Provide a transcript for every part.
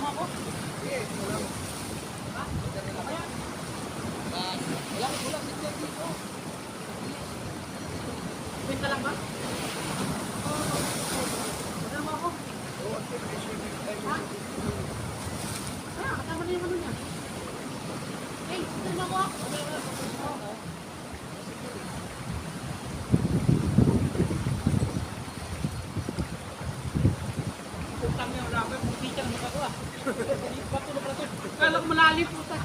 ako? Sige, wala mo. Ha? Kaya? Wala ko lang siya dito. Benta lang ba? Wala mo ako? Oo, at siyempre, Ha? Kaya, kasama na yung ano niya. Hey, benta mo ako? Utang niya, wala ko yung picture mo ka ko ah. Bato na pala to. Kala ko malalim po ta.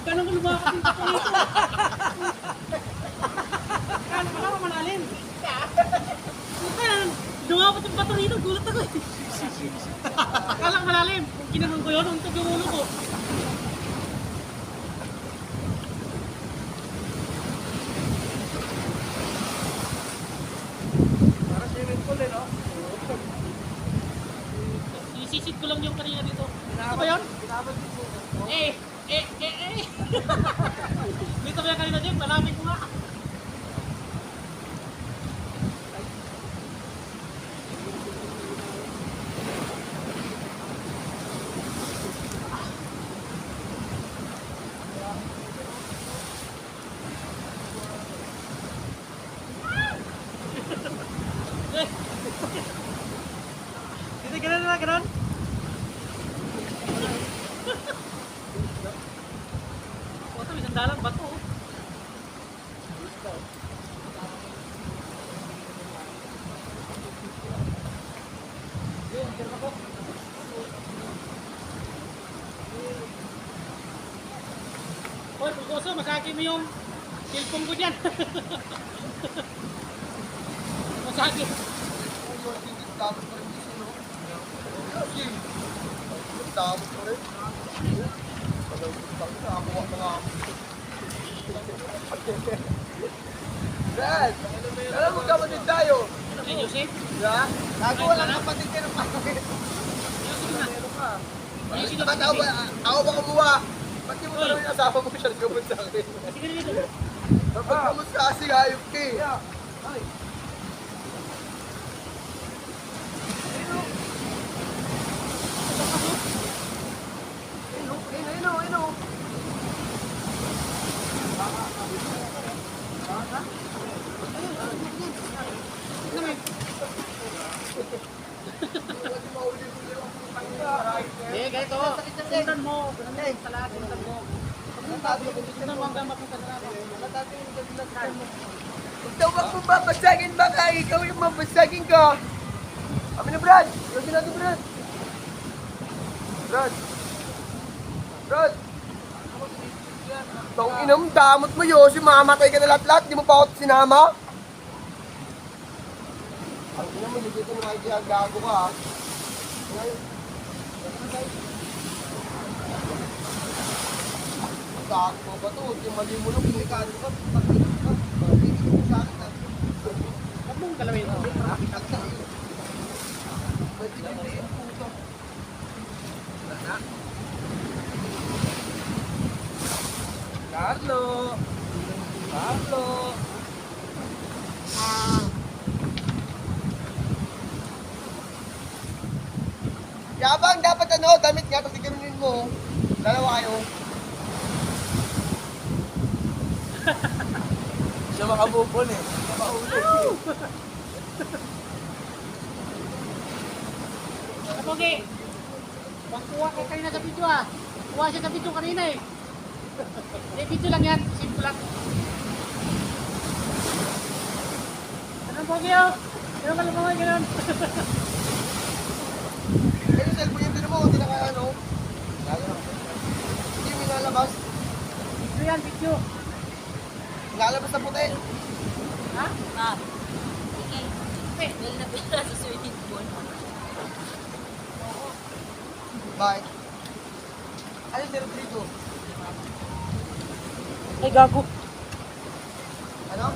Ganun ko lumakot yung bato nito. Kala ko malalim. Puta, lumakot yung bato nito. Gulat ako eh. Kala ko malalim. Kung kinanong ko yun, untog yung ulo ko. para swimming pool eh, no? Isisit ko lang yung kanina dito. Ano ba yun? Binabad yung sugat mo. Eh. Dito ba yung kanina din? Malamig ko nga. Dito, ganun na, ganun. O, ito, isang dalang bato. Oh. Yun, tira na po. Hoy, pulgoso, masaki mo yung cellphone ko dyan. Masaki. Tapos pa rin gusto, no? Kasi, tapos pa rin. Nakakuha na nga ako. Brad, alam mo kapatid tayo. Si Joseph? Ha? Nagawa lang kapatid ka ng pangit. Joseph na. Meron ka. Sige, Bakit ako ba kumuha? Ba't di mo tanong yung asawa mo siya nagkamot sa akin? Sige dito. Dapat kamot ka kasi hayop ka eh. Ay. Ayun. Eh, ganito. Sundan mo. Sundan mo. Sundan mo hanggang mapunta na natin. Huwag daw bang mababasagin baka ikaw yung mabasagin ka. Kami na Brad. Gawin natin Brad. Brad. Tong inam, damot mo Yossi, mamatay ka na lahat-lahat. Di mo pa ako sinama. Ang ina mo, hindi ko na idea, gago ka ha. Gago mo ba ito? Yung mali mo lang, kumikano ka. Pag-inam ka. Pag-inam mo sa akin. Huwag mong galawin ito. Pwede ka na yung puto. Carlo! Yabang, dapat ano, damit nga, tapos ikanunin mo. Dalawa kayo. Siya makabubon eh. Kapogi! Pagkuha ka kanina sa video ah. Kuha siya sa video kanina eh. Hindi, video lang yan. Simple lang. Ganun Pogi oh. Ganun ka lumaway, ganun. Pero cellphone yung mo, hindi na kaya ano. Hindi mo ilalabas. Video yan, video. Ilalabas na puti. Ha? Ah, sige. Dahil na pera sa swimming pool. Bye. Ano yung dito? Ay, gago. Ano?